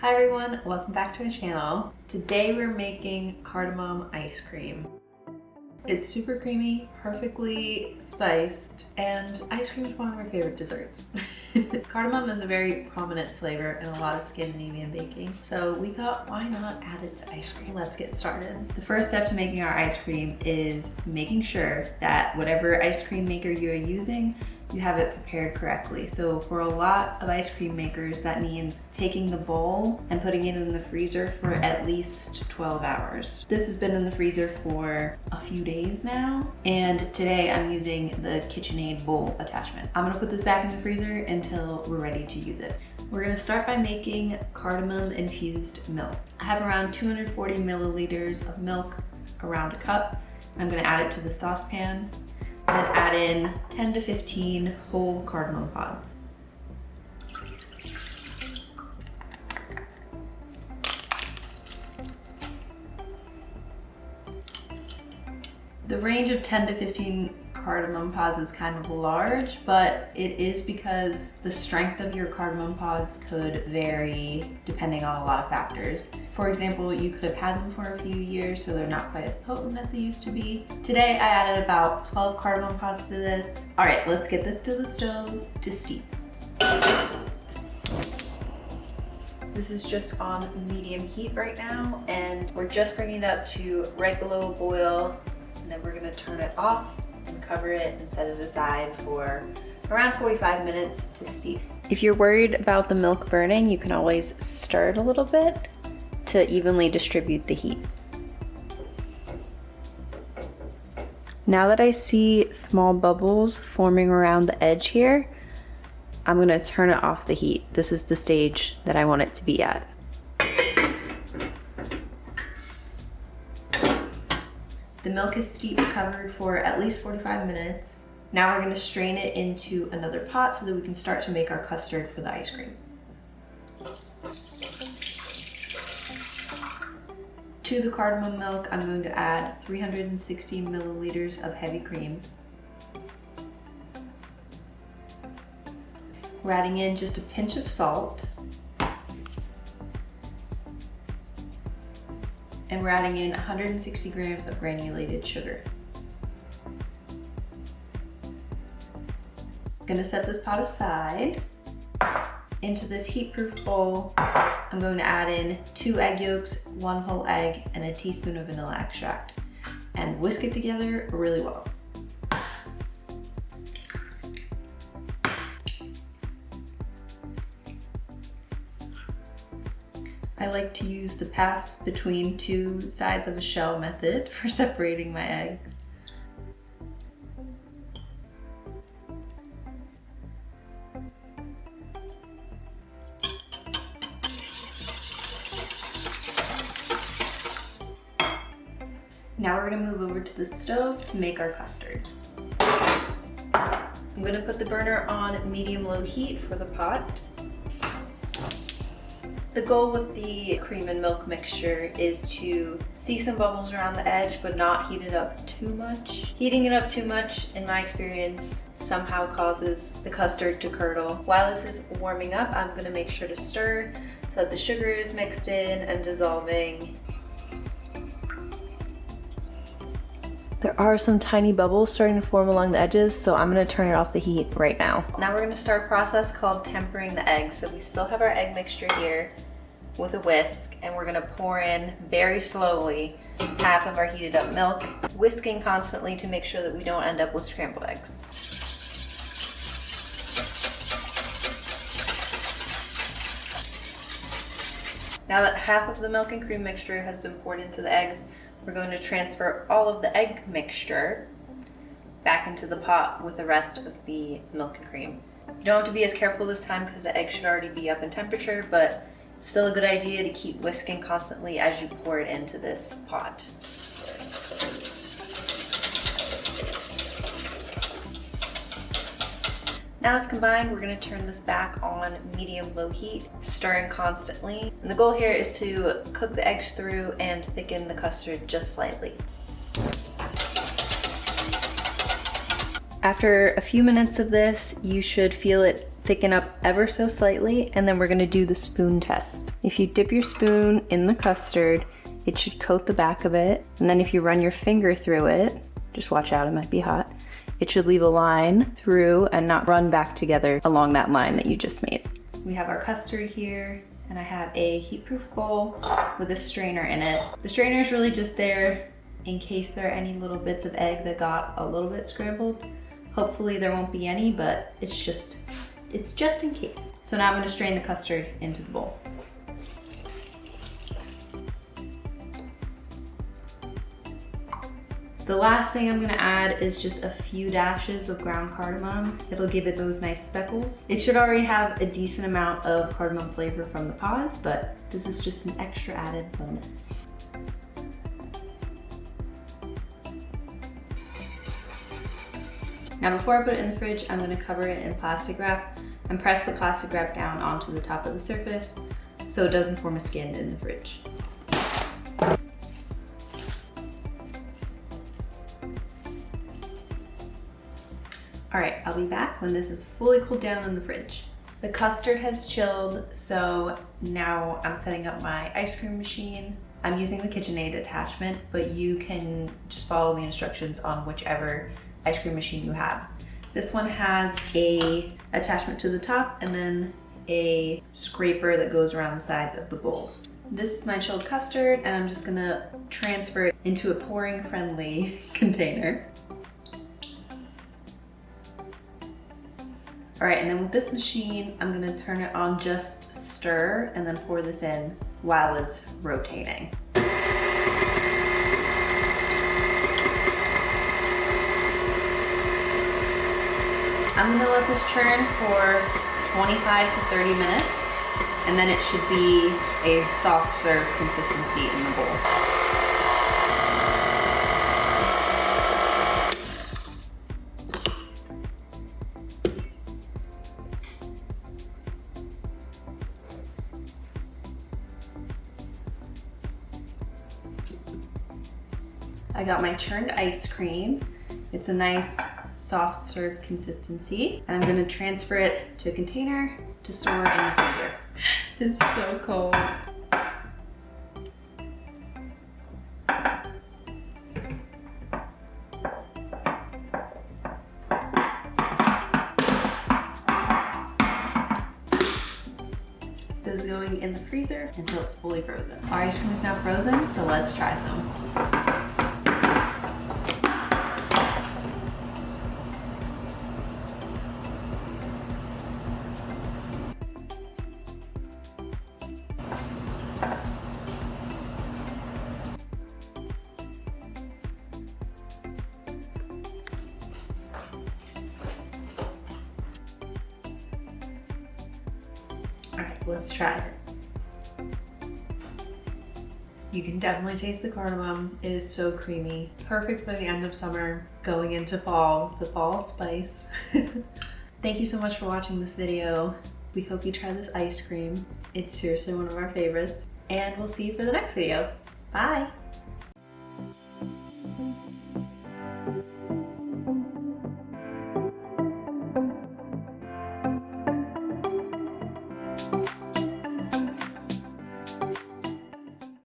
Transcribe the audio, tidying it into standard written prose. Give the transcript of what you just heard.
Hi everyone, welcome back to our channel. Today we're making cardamom ice cream. It's super creamy, perfectly spiced, and ice cream is one of my favorite desserts. Cardamom is a very prominent flavor in a lot of Scandinavian baking, so we thought, why not add it to ice cream? Let's get started. The first step to making our ice cream is making sure that whatever ice cream maker you are using, you have it prepared correctly. So for a lot of ice cream makers, that means taking the bowl and putting it in the freezer for at least 12 hours. This has been in the freezer for a few days now, and today I'm using the KitchenAid bowl attachment. I'm gonna put this back in the freezer until we're ready to use it. We're gonna start by making cardamom infused milk. I have around 240 milliliters of milk, around a cup. I'm gonna add it to the saucepan and add in 10 to 15 whole cardamom pods. The range of 10 to 15 cardamom pods is kind of large, but it is because the strength of your cardamom pods could vary depending on a lot of factors. For example, you could have had them for a few years, so they're not quite as potent as they used to be. Today, I added about 12 cardamom pods to this. All right, let's get this to the stove to steep. This is just on medium heat right now, and we're just bringing it up to right below a boil, and then we're gonna turn it off and cover it and set it aside for around 45 minutes to steep. If you're worried about the milk burning, you can always stir it a little bit to evenly distribute the heat. Now that I see small bubbles forming around the edge here, I'm gonna turn it off the heat. This is the stage that I want it to be at. The milk is steep covered for at least 45 minutes. Now we're gonna strain it into another pot so that we can start to make our custard for the ice cream. To the cardamom milk, I'm going to add 360 milliliters of heavy cream. We're adding in just a pinch of salt. And we're adding in 160 grams of granulated sugar. I'm gonna set this pot aside. Into this heat-proof bowl, I'm going to add in 2 egg yolks, 1 whole egg, and a teaspoon of vanilla extract, and whisk it together really well. I like to use the pass between 2 sides of a shell method for separating my eggs. Now we're gonna move over to the stove to make our custard. I'm gonna put the burner on medium-low heat for the pot. The goal with the cream and milk mixture is to see some bubbles around the edge, but not heat it up too much. Heating it up too much, in my experience, somehow causes the custard to curdle. While this is warming up, I'm gonna make sure to stir so that the sugar is mixed in and dissolving. There are some tiny bubbles starting to form along the edges, so I'm gonna turn it off the heat right now. Now we're gonna start a process called tempering the eggs. So we still have our egg mixture here with a whisk, and we're gonna pour in very slowly half of our heated up milk, whisking constantly to make sure that we don't end up with scrambled eggs. Now that half of the milk and cream mixture has been poured into the eggs, we're going to transfer all of the egg mixture back into the pot with the rest of the milk and cream. You don't have to be as careful this time because the egg should already be up in temperature, but it's still a good idea to keep whisking constantly as you pour it into this pot. Now it's combined, we're gonna turn this back on medium-low heat, stirring constantly. And the goal here is to cook the eggs through and thicken the custard just slightly. After a few minutes of this, you should feel it thicken up ever so slightly, and then we're gonna do the spoon test. If you dip your spoon in the custard, it should coat the back of it, and then if you run your finger through it, just watch out, it might be hot, it should leave a line through and not run back together along that line that you just made. We have our custard here, and I have a heat-proof bowl with a strainer in it. The strainer is really just there in case there are any little bits of egg that got a little bit scrambled. Hopefully there won't be any, but it's just in case. So now I'm gonna strain the custard into the bowl. The last thing I'm gonna add is just a few dashes of ground cardamom. It'll give it those nice speckles. It should already have a decent amount of cardamom flavor from the pods, but this is just an extra added bonus. Now before I put it in the fridge, I'm gonna cover it in plastic wrap and press the plastic wrap down onto the top of the surface so it doesn't form a skin in the fridge. All right, I'll be back when this is fully cooled down in the fridge. The custard has chilled, so now I'm setting up my ice cream machine. I'm using the KitchenAid attachment, but you can just follow the instructions on whichever ice cream machine you have. This one has a attachment to the top and then a scraper that goes around the sides of the bowl. This is my chilled custard, and I'm just gonna transfer it into a pouring friendly container. All right, and then with this machine, I'm gonna turn it on just stir and then pour this in while it's rotating. I'm gonna let this churn for 25 to 30 minutes, and then it should be a soft serve consistency in the bowl. I got my churned ice cream. It's a nice soft serve consistency, and I'm gonna transfer it to a container to store in the freezer. It's so cold. This is going in the freezer until it's fully frozen. Our ice cream is now frozen, so let's try some. All right, let's try it. You can definitely taste the cardamom. It is so creamy. Perfect for the end of summer, going into fall, the fall spice. Thank you so much for watching this video. We hope you try this ice cream. It's seriously one of our favorites. And we'll see you for the next video. Bye.